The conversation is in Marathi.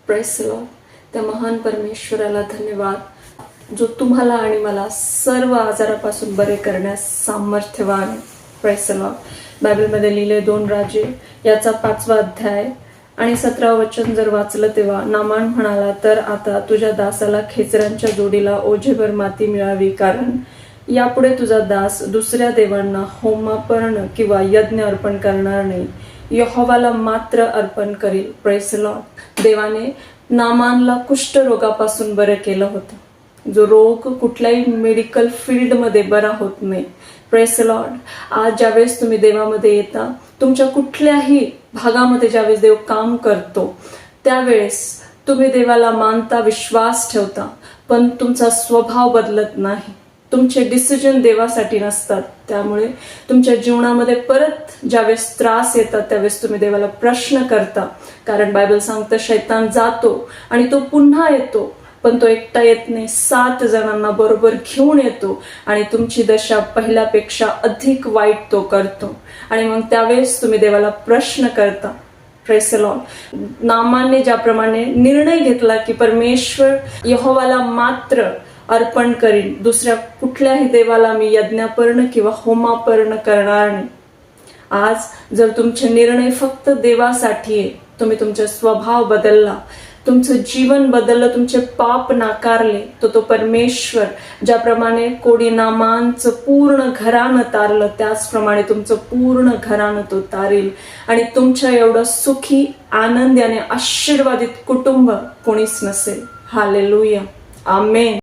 Press Lord. त्या महान परमेश्वराला धन्यवाद जो तुम्हाला आणि मला सर्व आजारापासून बरे करण्यास सामर्थ्यवान आहे. Press Lord. बायबलमध्ये लिहिले 2 राजे याचा 5वा अध्याय आणि 17वे वचन जर वाचलं तेव्हा नामान म्हणाला, तर आता तुझ्या दासाला खेचरांच्या जोडीला ओझेभर माती मिळावी, कारण यापुढे तुझा दास दुसऱ्या देवांना होमार्पण किंवा यज्ञ अर्पण करणार नाही, यहोवाला मात्र अर्पण करील. Press Lord. देवाने नामानला कुष्ठरोगापासून बरं केलं होतं, जो रोग कुठल्याही मेडिकल फील्डमध्ये बरा होत नाही. Press Lord. आज ज्यावेळेस तुम्ही देवामध्ये येता, तुमच्या कुठल्याही भागामध्ये ज्यावेळेस देव काम करतो त्यावेळेस तुम्ही देवाला मानता, विश्वास ठेवता, पण तुमचा स्वभाव बदलत नाही. तुमचे डिसिजन देवासाठी नसतात. त्यामुळे तुमच्या जीवनामध्ये परत ज्यावेळेस त्रास येतात त्यावेळेस तुम्ही देवाला प्रश्न करता, कारण बायबल सांगतं शैतान जातो आणि तो पुन्हा येतो, पण तो एकटा येत नाही, 7 जणांना बरोबर घेऊन येतो आणि तुमची दशा पहिल्यापेक्षा अधिक वाईट तो करतो. आणि मग त्यावेळेस तुम्ही देवाला प्रश्न करता. Press Lord. नामानने ज्याप्रमाणे निर्णय घेतला की परमेश्वर यहोवाला मात्र अर्पण करीन, दुसऱ्या कुठल्याही देवाला मी यज्ञार्पण किंवा होमार्पण करणार नाही. आज जर तुमचे निर्णय फक्त देवासाठी आहे, तुम्ही तुमचा स्वभाव बदलला, तुमचं जीवन बदललं, तुमचे पाप नाकारले, तो परमेश्वर ज्याप्रमाणे कोडी नामानचं पूर्ण घराणं तारलं त्याचप्रमाणे तुमचं पूर्ण घराणं तो तारेल आणि तुमच्या एवढं सुखी, आनंदी आणि आशीर्वादित कुटुंब कोणीच नसेल. हालेलुया. आमेन.